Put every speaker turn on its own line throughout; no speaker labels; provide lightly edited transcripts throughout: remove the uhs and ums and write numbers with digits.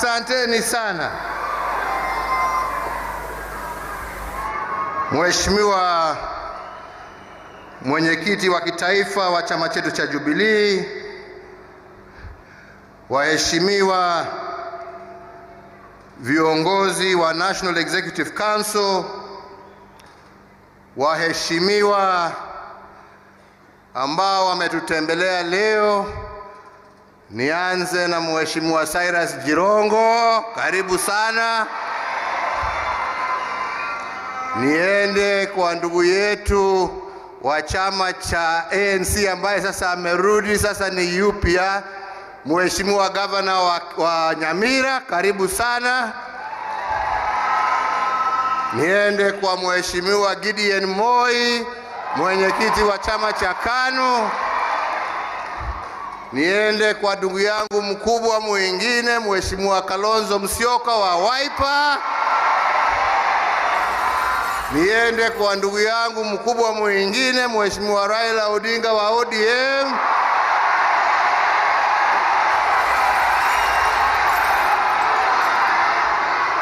Asanteni sana. Mheshimiwa mwenyekiti wa kitaifa wa chama chetu cha Jubilee, waheshimiwa viongozi wa National Executive Council, waheshimiwa ambao wametutembelea leo. Nianze na Mheshimiwa Cyrus Jirongo, karibu sana. Niende kwa ndugu yetu wa chama cha ANC ambaye sasa amerudi, sasa ni upya, Mheshimiwa Governor wa Nyamira, karibu sana. Niende kwa Mheshimiwa Gideon Moi, mwenyekiti wa chama cha KANU. Niende kwa ndugu yangu mkubwa mwingine, Mheshimiwa Kalonzo Musyoka wa Wiper. Niende kwa ndugu yangu mkubwa mwingine, Mheshimiwa Raila Odinga wa ODM.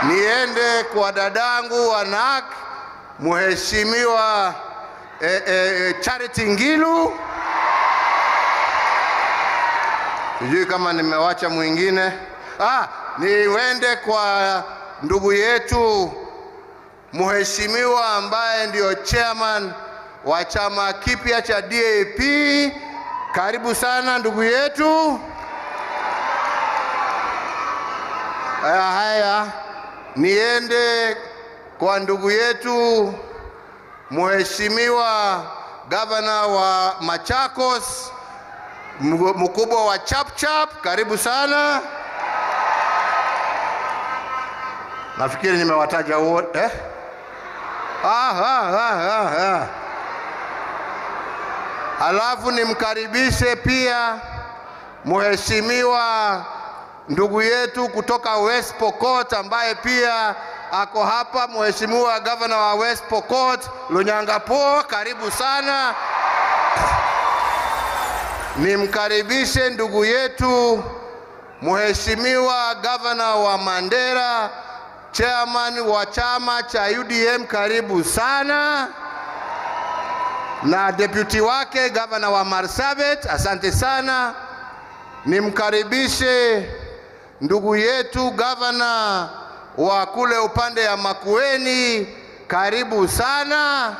Niende kwa dadangu wa NAK, Mheshimiwa Charity Ngilu. Sijui kama nimewacha mwingine. Niende kwa ndugu yetu Mheshimiwa ambaye ndio chairman wa chama kipya cha DP. Karibu sana ndugu yetu. Haya, niende kwa ndugu yetu Mheshimiwa Governor wa Machakos, mkubwa wa Chapchap, karibu sana. Nafikiri nimewataja wote. Alafu nimkaribishe pia Mheshimiwa ndugu yetu kutoka West Pokot ambaye pia ako hapa, Mheshimiwa Governor wa West Pokot, Lunyangapo, karibu sana. Nimkaribishe ndugu yetu Mheshimiwa Governor wa Mandera, chairman wa chama cha UDM, karibu sana. Na deputy wake Governor wa Marsabit, asante sana. Nimkaribishe ndugu yetu Governor wa kule upande ya Makueni, karibu sana.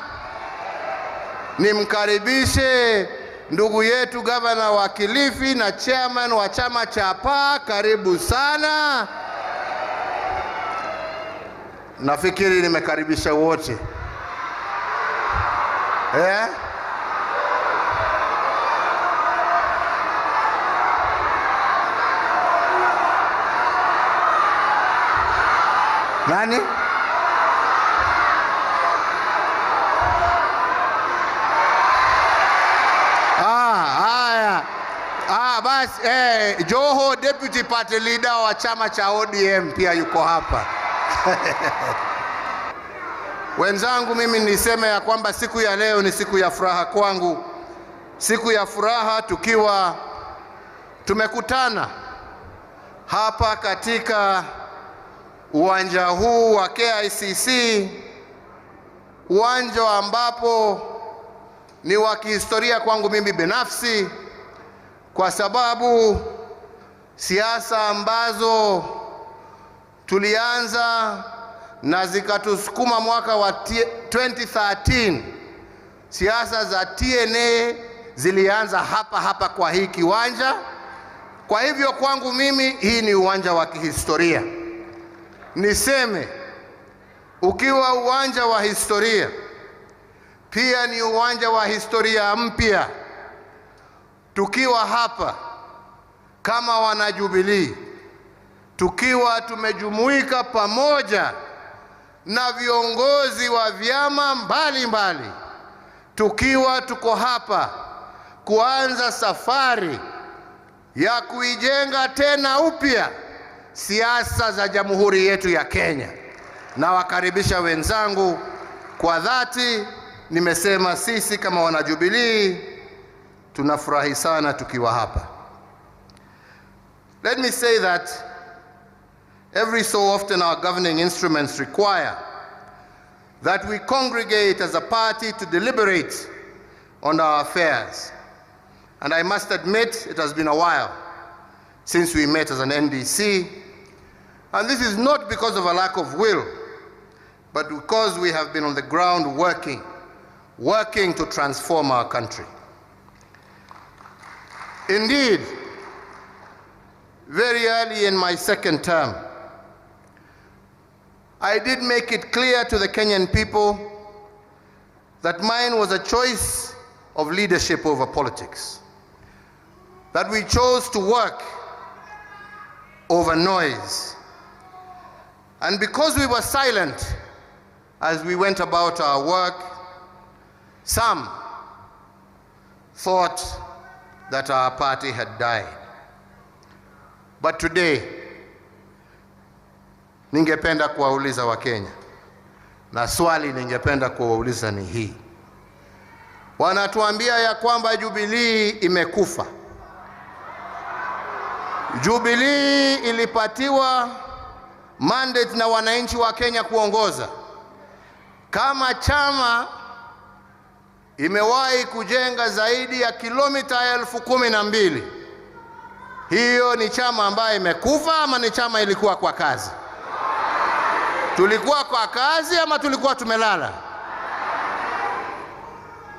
Nimkaribishe ndugu yetu Governor wa Kilifi na chairman wa chama cha PA, karibu sana. Nafikiri nimekaribisha wote. Nani? Basi Joho, deputy party leader wa chama cha ODM, pia yuko hapa. Wenzangu, mimi niseme ya kwamba siku ya leo ni siku ya furaha kwangu. Siku ya furaha tukiwa tumekutana hapa katika uwanja huu wa KICC, uwanja ambapo ni wa kihistoria kwangu mimi binafsi, kwa sababu siasa ambazo tulianza na zikatusukuma mwaka wa 2013, siasa za TNA zilianza hapa kwa hii kiwanja. Kwa hivyo kwangu mimi hii ni uwanja wa kihistoria. Niseme ukiwa uwanja wa historia, pia ni uwanja wa historia mpya. Tukiwa hapa kama wana Jubilee, tukiwa tumejumuika pamoja na viongozi wa vyama mbalimbali, tukiwa tuko hapa kuanza safari ya kuijenga tena upya siasa za jamhuri yetu ya Kenya. Na wakaribisha wenzangu kwa dhati. Nimesema sisi kama wana Jubilee tunafurahi sana tukiwa hapa. Let me say that Every so often our governing instruments require that we congregate as a party to deliberate on our affairs. And I must admit, it has been a while since we met as an NDC, and this is not because of a lack of will, but because we have been on the ground working to transform our country. Indeed, very early in my second term, I did make it clear to the Kenyan people that mine was a choice of leadership over politics, that we chose to work over noise. And because we were silent as we went about our work, some thought that our party had died. But today, ningependa kuwauliza Wakenya, na swali ningependa kuwauliza ni hii. Wanatuambia ya kwamba Jubilee imekufa. Jubilee ilipatiwa mandate na wananchi wa Kenya kuongoza. Kama chama imewahi kujenga zaidi ya kilomita 12,000. Hiyo ni chama ambayo imekufa ama ni chama ilikuwa kwa kazi? Tulikuwa kwa kazi ama tulikuwa tumelala?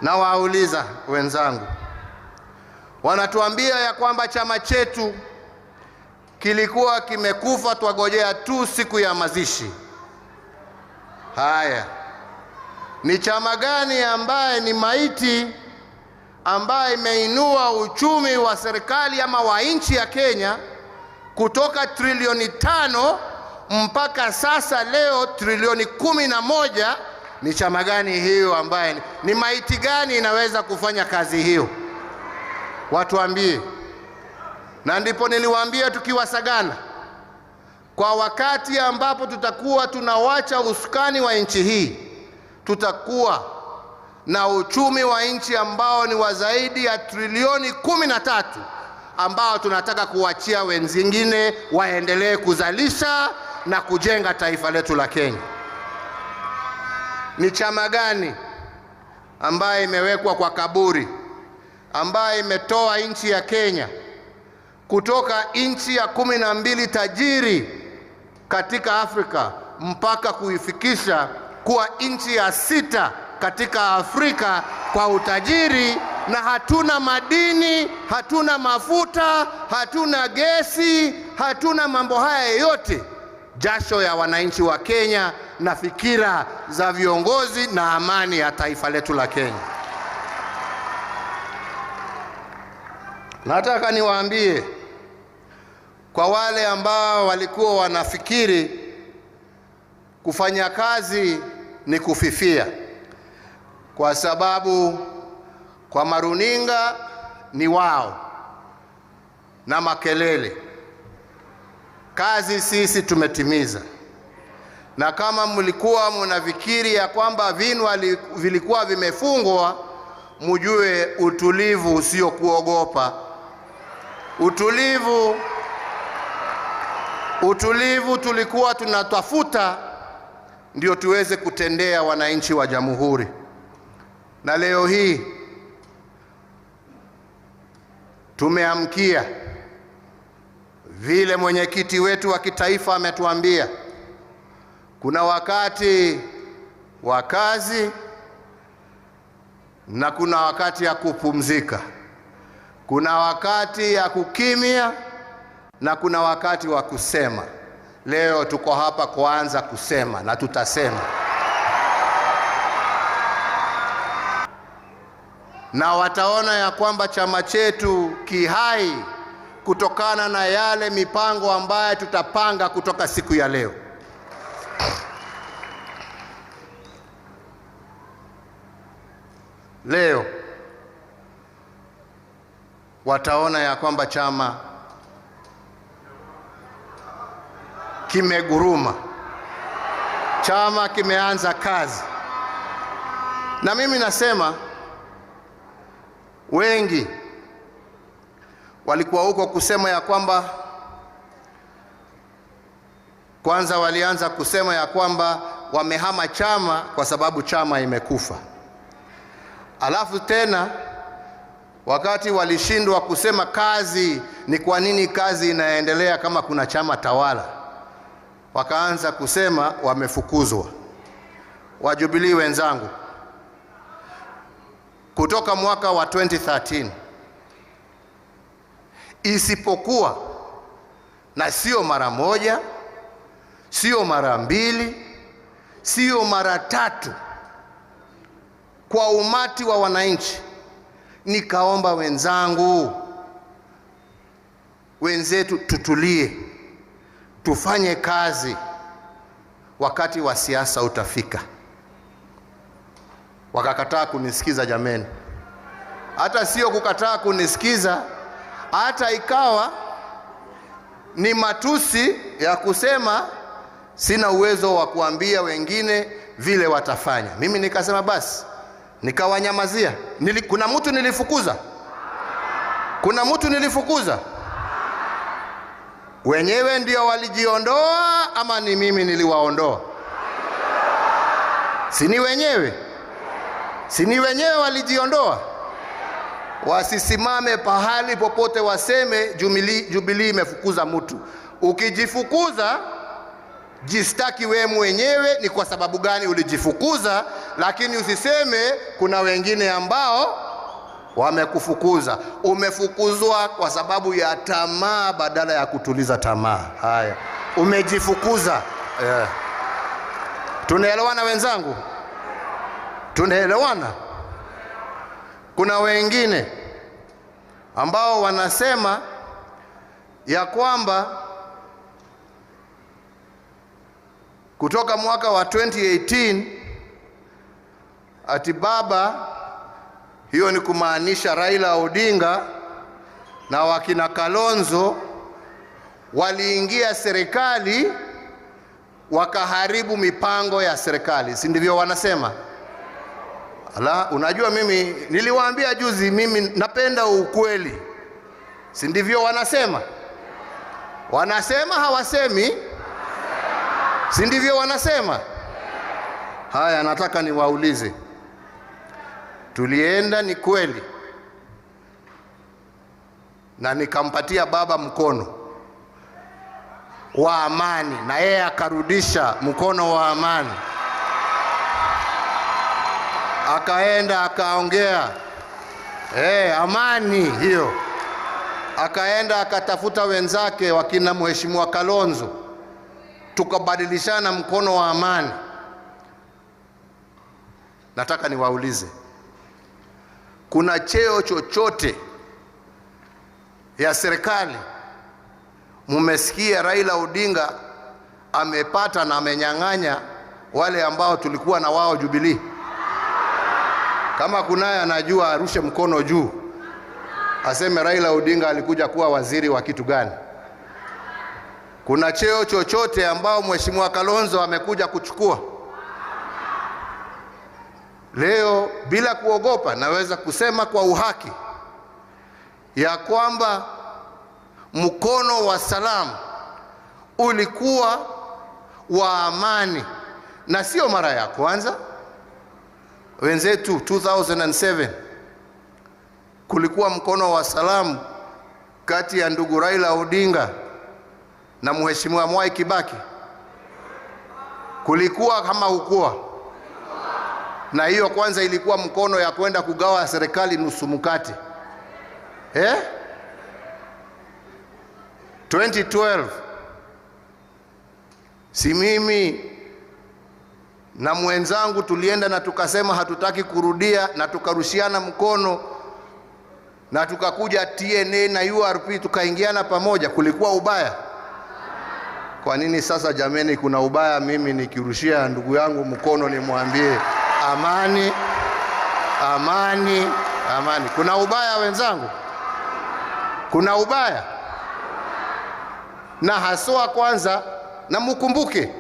Na wauliza wenzangu, wanatuambia ya kwamba chama chetu kilikuwa kimekufa, twagojea tu siku ya mazishi. Haya, ni chama gani ambaye ni maiti, ambaye imeinua uchumi wa serikali ama wa nchi ya Kenya kutoka trilioni 5 mpaka sasa leo trilioni 11? Ni chama gani hiyo ambaye ni maiti gani inaweza kufanya kazi hiyo? Watuambie. Na ndipo niliwaambia tukiwa Sagana, kwa wakati ambapo tutakuwa tunawacha usukani wa nchi hii, tutakuwa na uchumi wa nchi ambao ni wa zaidi ya trilioni 13, ambao tunataka kuachia wenzingine waendelee kuzalisha na kujenga taifa letu la Kenya. Ni chama gani ambaye imewekwa kwa kaburi, ambaye imetoa nchi ya Kenya kutoka nchi ya 12 tajiri katika Afrika mpaka kuifikisha kuwa nchi ya 6 katika Afrika kwa utajiri, na hatuna madini, hatuna mafuta, hatuna gesi, hatuna mambo haya yote? Jasho ya wananchi wa Kenya na fikira za viongozi na amani ya taifa letu la Kenya. Nataka niwaambie kwa wale ambao walikuwa wanafikiri kufanya kazi ni kufifia, kwa sababu kwa maruninga ni wao na makelele. Kazi sisi tumetimiza. Na kama mlikuwa mnafikiri ya kwamba vinwa vilikuwa vimefungwa, mjue utulivu usio kuogopa. Utulivu tulikuwa tunatafuta ndio tuweze kutendea wananchi wa jamhuri. Na leo hii tumeamkia vile mwenyekiti wetu wa kitaifa ametuambia, kuna wakati wa kazi na kuna wakati ya kupumzika, kuna wakati ya kukimya na kuna wakati wa kusema. Leo tuko hapa kuanza kusema na tutasema. Na wataona ya kwamba chama chetu kihai kutokana na yale mipango ambayo tutapanga kutoka siku ya leo. Leo wataona ya kwamba chama kimeguruma, chama kimeanza kazi. Na mimi nasema wengi walikuwa huko kusema ya kwamba Kwanza walianza kusema ya kwamba wamehama chama kwa sababu chama imekufa. Alafu tena wakati walishindwa kusema kazi, ni kwa nini kazi inaendelea kama kuna chama tawala, wakaanza kusema wamefukuzwa. Wa Jubilee wenzangu, kutoka mwaka wa 2013 isipokuwa, na sio mara moja, sio mara mbili, sio mara tatu, kwa umati wa wananchi nikaomba wenzetu tutulie, tufanye kazi, wakati wa siasa utafika. Wakakataa kunisikiza jameni. Hata sio kukataa kunisikiza, hata ikawa ni matusi ya kusema sina uwezo wa kuambia wengine vile watafanya. Mimi nikasema basi, nikawanyamazia. Kuna mtu nilifukuza? Kuna mtu nilifukuza? Wenyewe ndio walijiondoa ama ni mimi niliwaondoa? Sini wenyewe? Sini wenyewe walijiondoa? Wasisimame pahali popote waseme Jubilee imefukuza mtu. Ukijifukuza, jistaki wewe mwenyewe ni kwa sababu gani ulijifukuza, lakini usiseme kuna wengine ambao wamekufukuza. Umefukuzwa kwa sababu ya tamaa badala ya kutuliza tamaa. Haya, umejifukuza. Tunaelewana wenzangu? Tunaelewana? Kuna wengine ambao wanasema ya kwamba kutoka mwaka wa 2018 ati baba, hiyo ni kumaanisha Raila Odinga na wakina Kalonzo, waliingia serikali wakaharibu mipango ya serikali. Si ndivyo wanasema? Ala, unajua mimi niliwaambia juzi, mimi napenda ukweli. Si ndivyo wanasema? Wanasema hawasemi? Si ndivyo wanasema? Haya, nataka niwaulize. Tulienda, ni kweli, na nikampatia baba mkono wa amani, na yeye akarudisha mkono wa amani, akaenda akaongea amani hiyo, akaenda akatafuta wenzake wakina mheshimiwa Kalonzo, tukabadilishana mkono wa amani. Nataka niwaulize, kuna cheo chochote ya serikali mumesikia Raila Odinga amepata na amenyang'anya wale ambao tulikuwa na wao Jubilee? Kama kunaye anajua arushe mkono juu, aseme Raila Odinga alikuja kuwa waziri wa kitu gani? Kuna cheo chochote ambao mheshimiwa Kalonzo amekuja kuchukua? Leo bila kuogopa naweza kusema kwa uhaki ya kwamba mkono wa salamu ulikuwa wa amani, na sio mara ya kwanza. Wenzetu 2007 kulikuwa mkono wa salamu kati ya ndugu Raila Odinga na mheshimiwa Mwai Kibaki. Kulikuwa kama hukua? Na hiyo kwanza ilikuwa mkono ya kwenda kugawa serikali nusu mkate. 2012 si mimi na mwenzangu tulienda na tukasema hatutaki kurudia, na tukarushiana mkono, na tukakuja TNA na URP tukaingiana pamoja. Kulikuwa ubaya? Kwa nini sasa jameni kuna ubaya mimi nikirushia ndugu yangu mkono nimwambie amani, amani, amani? Kuna ubaya wenzangu? Kuna ubaya? Na haswa kwanza, na mkumbuke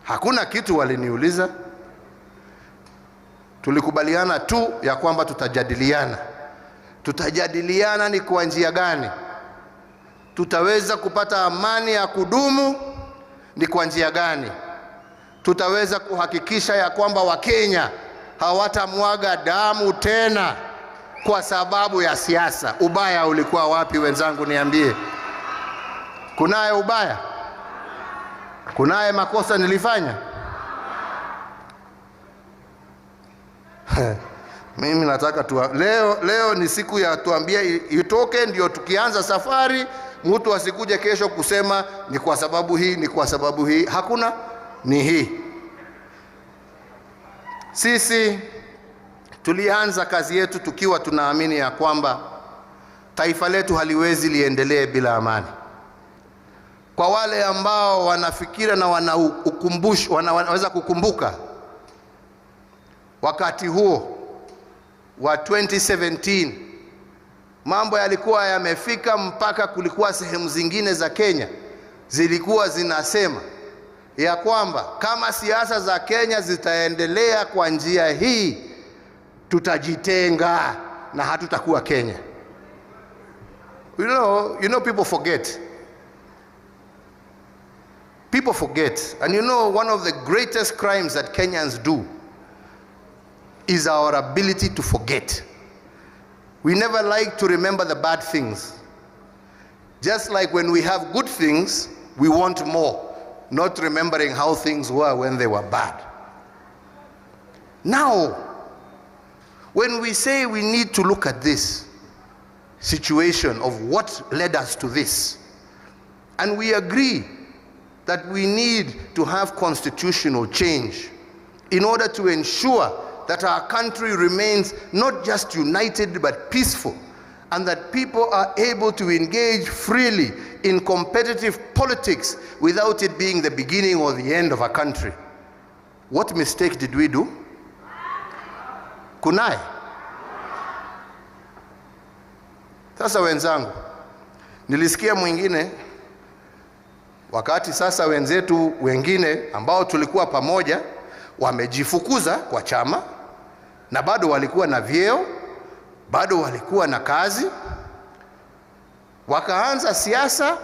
hakuna kitu waliniuliza. Tulikubaliana tu ya kwamba tutajadiliana ni kwa njia gani tutaweza kupata amani ya kudumu ni kwa njia gani tutaweza kuhakikisha ya kwamba Wakenya hawatamwaga damu tena kwa sababu ya siasa. Ubaya ulikuwa wapi wenzangu, niambie? Kunaye ubaya? Kunaye makosa nilifanya? Mimi nataka leo ni siku ya tuambia itoke, ndio tukianza safari mtu asikuje kesho kusema ni kwa sababu hii, ni kwa sababu hii. Hakuna, ni hii. Sisi tulianza kazi yetu tukiwa tunaamini ya kwamba taifa letu haliwezi liendelee bila amani. Kwa wale ambao wanafikira na wanaweza kukumbuka wakati huo wa 2017, mambo yalikuwa yamefika mpaka kulikuwa sehemu zingine za Kenya zilikuwa zinasema ya kwamba kama siasa za Kenya zitaendelea kwa njia hii, tutajitenga na hatutakuwa Kenya. You know people forget. People forget. And you know, one of the greatest crimes that Kenyans do is our ability to forget. We never like to remember the bad things. Just like when we have good things, we want more, not remembering how things were when they were bad. Now, when we say we need to look at this situation of what led us to this, and we agree that we need to have constitutional change in order to ensure that our country remains not just united but peaceful, and that people are able to engage freely in competitive politics without it being the beginning or the end of a country. What mistake did we do? Kunaye? Sasa wenzangu, nilisikia mwingine wakati sasa wenzetu wengine ambao tulikuwa pamoja wamejifukuza kwa chama, na bado walikuwa na vyeo, bado walikuwa na kazi, wakaanza siasa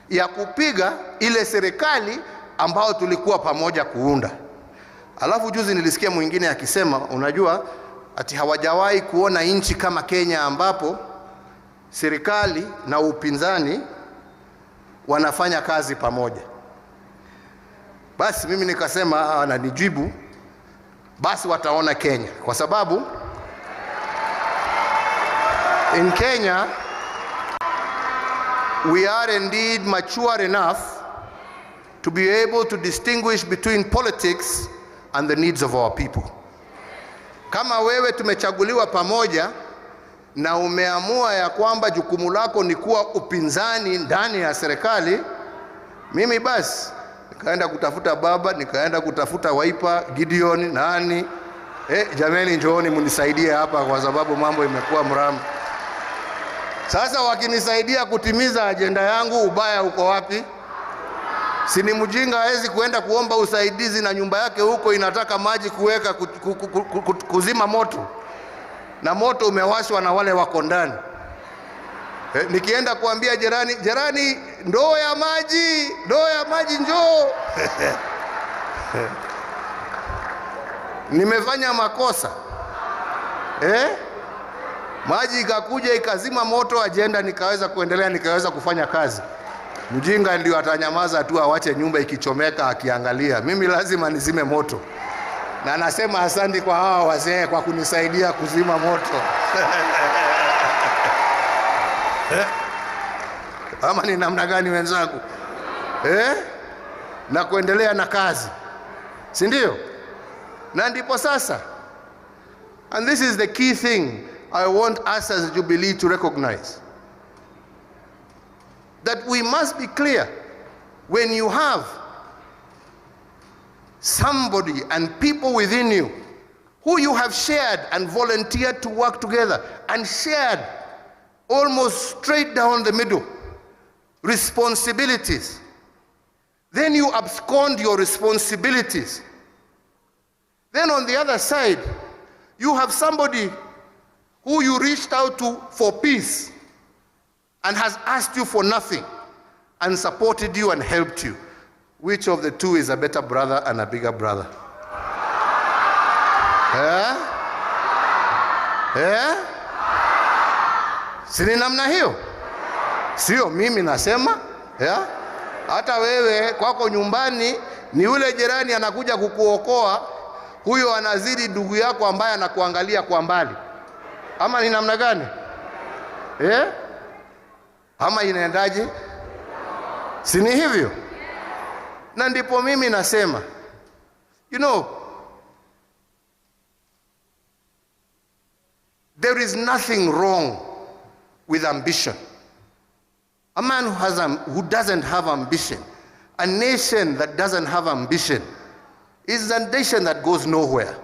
ya kupiga ile serikali ambao tulikuwa pamoja kuunda. Alafu juzi nilisikia mwingine akisema, unajua, ati hawajawahi kuona nchi kama Kenya ambapo serikali na upinzani wanafanya kazi pamoja. Basi mimi nikasema, ananijibu, basi wataona Kenya, kwa sababu in Kenya we are indeed mature enough to be able to distinguish between politics and the needs of our people. Kama wewe tumechaguliwa pamoja na umeamua ya kwamba jukumu lako ni kuwa upinzani ndani ya serikali, mimi basi nikaenda kutafuta baba, nikaenda kutafuta Wiper, Gideon, nani, jameni njooni mnisaidie hapa kwa sababu mambo imekuwa mramu. Sasa wakinisaidia kutimiza ajenda yangu, ubaya uko wapi? Si ni mjinga hawezi kuenda kuomba usaidizi na nyumba yake huko inataka maji kuweka kuzima moto, na moto umewashwa na wale wako ndani. Nikienda kuambia jirani, ndoo ya maji njoo. Nimefanya makosa. Maji ikakuja ikazima moto, ajenda nikaweza kuendelea, nikaweza kufanya kazi. Mjinga ndio atanyamaza tu, awache nyumba ikichomeka akiangalia. Mimi lazima nizime moto. Na nasema asante kwa hawa wazee kwa kunisaidia kuzima moto. Ama ni namna gani wenzangu? Na kuendelea na kazi, si ndio? Na ndipo sasa, and this is the key thing I want us as Jubilee to recognize, that we must be clear. When you have somebody and people within you who you have shared and volunteered to work together and shared almost straight down the middle responsibilities, then you abscond your responsibilities. Then on the other side, you have somebody who you reached out to for peace and has asked you for nothing and supported you and helped you. which of the two is a better brother and a bigger brother? Sini namna hiyo? Sio mimi nasema, hata wewe kwako nyumbani ni yule jirani anakuja kukuokoa, huyo anazidi ndugu yako ambaye anakuangalia kwa mbali. Ama ni namna gani? Ama inaendaje? Sini hivyo? Na ndipo mimi nasema, you know, there is nothing wrong with ambition. A man who doesn't have ambition, a nation that doesn't have ambition, is a nation that goes nowhere.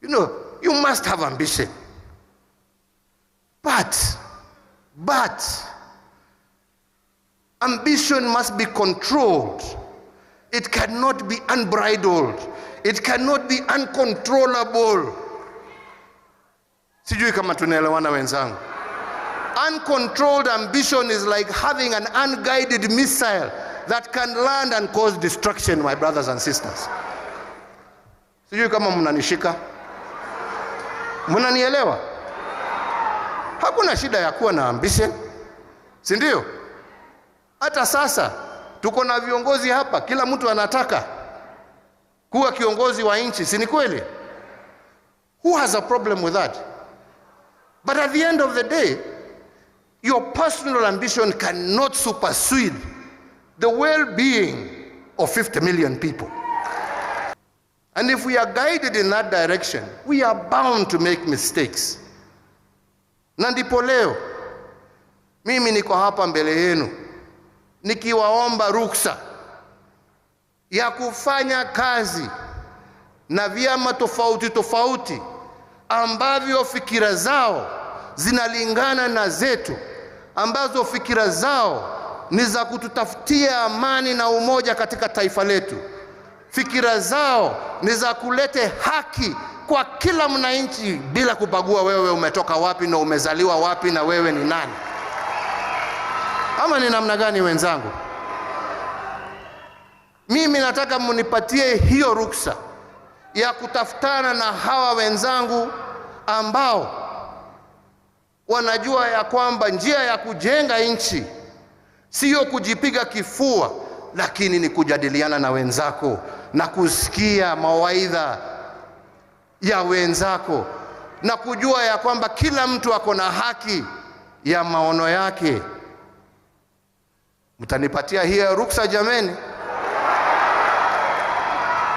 You know, you must have ambition. But ambition must be controlled. It cannot be unbridled. It cannot be uncontrollable. Sijui kama tunaelewana wenzangu. Uncontrolled ambition is like having an unguided missile that can land and cause destruction, my brothers and sisters. Sijui kama mnanishika. Mnanielewa? Hakuna shida ya kuwa na ambition. Si ndio? Hata sasa tuko na viongozi hapa, kila mtu anataka kuwa kiongozi wa nchi, si ni kweli? Who has a problem with that? But at the end of the day, your personal ambition cannot supersede the well-being of 50 million people. And if we are guided in that direction, we are bound to make mistakes. Na ndipo leo mimi niko hapa mbele yenu nikiwaomba ruksa ya kufanya kazi na vyama tofauti tofauti ambavyo fikira zao zinalingana na zetu, ambazo fikira zao ni za kututafutia amani na umoja katika taifa letu. Fikira zao ni za kulete haki kwa kila mwananchi bila kubagua wewe umetoka wapi na umezaliwa wapi na wewe ni nani. Ama ni namna gani wenzangu? Mimi nataka munipatie hiyo ruksa ya kutafutana na hawa wenzangu ambao wanajua ya kwamba njia ya kujenga nchi sio kujipiga kifua, lakini ni kujadiliana na wenzako na kusikia mawaidha ya wenzako na kujua ya kwamba kila mtu ako na haki ya maono yake. Mtanipatia hiyo ruksa jameni?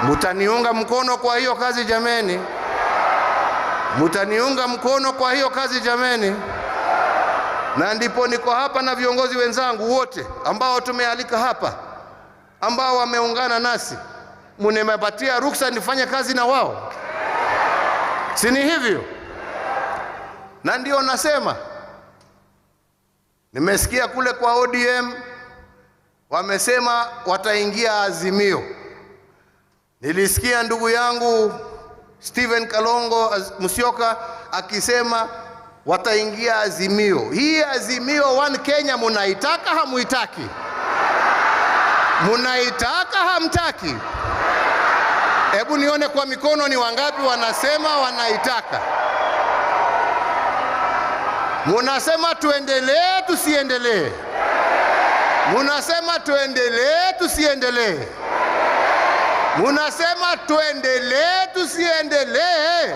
Mtaniunga mkono kwa hiyo kazi jameni? Mtaniunga mkono kwa hiyo kazi jameni? Na ndipo niko hapa na viongozi wenzangu wote ambao tumealika hapa, ambao wameungana nasi. Mnimepatia ruksa nifanye kazi na wao, si ni hivyo? Na ndio nasema, nimesikia kule kwa ODM wamesema wataingia Azimio. Nilisikia ndugu yangu Kalonzo Musyoka akisema wataingia Azimio. Hii Azimio One Kenya munaitaka hamuitaki? Munaitaka hamtaki? Hebu nione kwa mikono ni wangapi wanasema wanaitaka. Munasema tuendelee tusiendelee? Munasema tuendelee tusiendelee? Munasema tuendelee tusiendelee?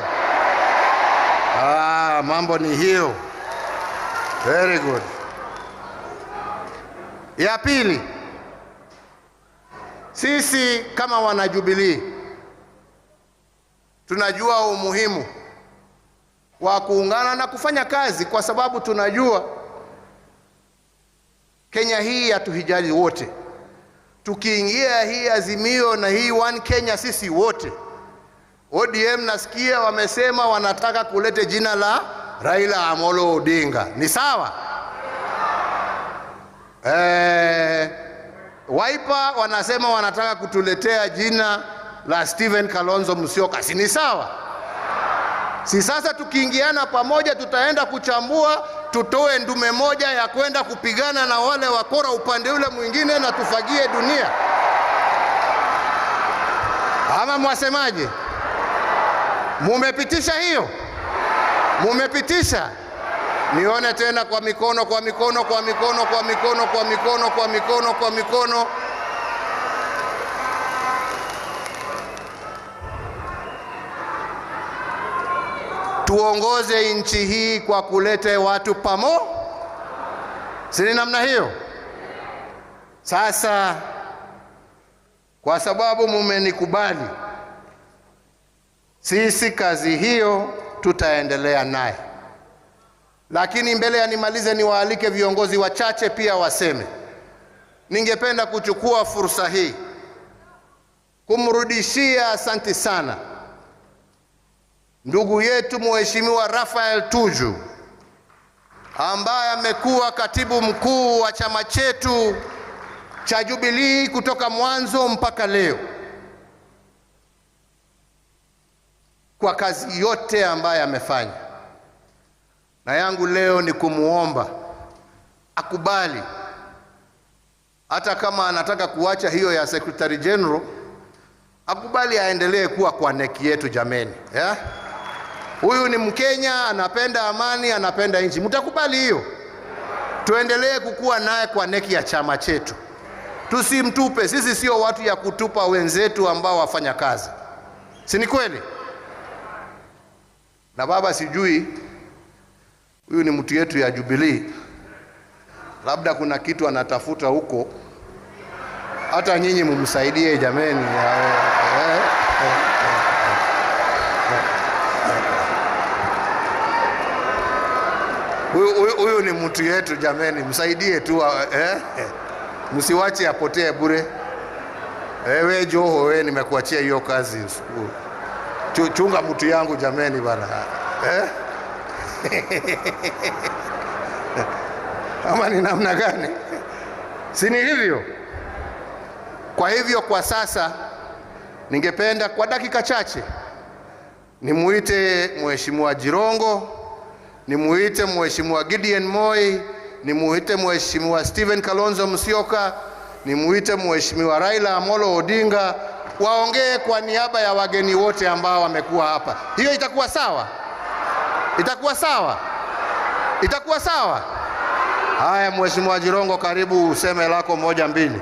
Mambo ni hiyo. Very good. Ya pili, sisi kama wana Jubilee tunajua umuhimu wa kuungana na kufanya kazi, kwa sababu tunajua Kenya hii hatuhitaji wote. Tukiingia hii Azimio na hii One Kenya sisi wote, ODM nasikia wamesema wanataka kulete jina la Raila Amolo Odinga. Ni sawa? Wiper wanasema wanataka kutuletea jina la Kalonzo Musyoka. Si ni sawa? Si sasa tukiingiana pamoja tutaenda kuchambua, tutoe ndume moja ya kwenda kupigana na wale wakora upande ule mwingine na tufagie dunia? Ama mwasemaje? Mumepitisha hiyo? Mumepitisha? Nione tena kwa mikono, kwa mikono, kwa mikono, kwa mikono, kwa mikono, kwa mikono, kwa mikono. Tuongoze nchi hii kwa kuleta watu pamoja. Si ni namna hiyo? Sasa kwa sababu mumenikubali, sisi kazi hiyo tutaendelea naye. Lakini mbele ya nimalize, niwaalike viongozi wachache pia waseme. Ningependa kuchukua fursa hii kumrudishia asante sana ndugu yetu Mheshimiwa Raphael Tuju, ambaye amekuwa katibu mkuu wa chama chetu cha Jubilee kutoka mwanzo mpaka leo, kwa kazi yote ambayo amefanya. Na yangu leo ni kumuomba akubali, hata kama anataka kuacha hiyo ya Secretary General, akubali aendelee kuwa kwa neki yetu jameni, yeah? Huyu ni Mkenya, anapenda amani, anapenda nchi. Mtakubali hiyo? Tuendelee kukua naye kwa neki ya chama chetu. Tusimtupe. Sisi sio watu ya kutupa wenzetu ambao wafanya kazi. Si ni kweli? Na baba, sijui huyu ni mtu yetu ya Jubilee, labda kuna kitu anatafuta huko, hata nyinyi mumsaidie jameni. Huyu ni mtu yetu jameni, msaidie tu, msiwache apotee bure. Wewe Joho, wewe nimekuachia hiyo kazi. Chunga mtu yangu jameni bana. Ama ni namna gani? Si ni hivyo? Kwa hivyo kwa sasa ningependa kwa dakika chache nimuite Mheshimiwa Jirongo, nimuite Mheshimiwa Gideon Moi, nimuite Mheshimiwa Stephen Kalonzo Musyoka, nimuite Mheshimiwa Raila Amolo Odinga, waongee kwa niaba ya wageni wote ambao wamekuwa hapa. Hiyo itakuwa sawa? Itakuwa sawa? Itakuwa sawa? Haya, Mheshimiwa Jirongo, karibu useme lako moja mbili.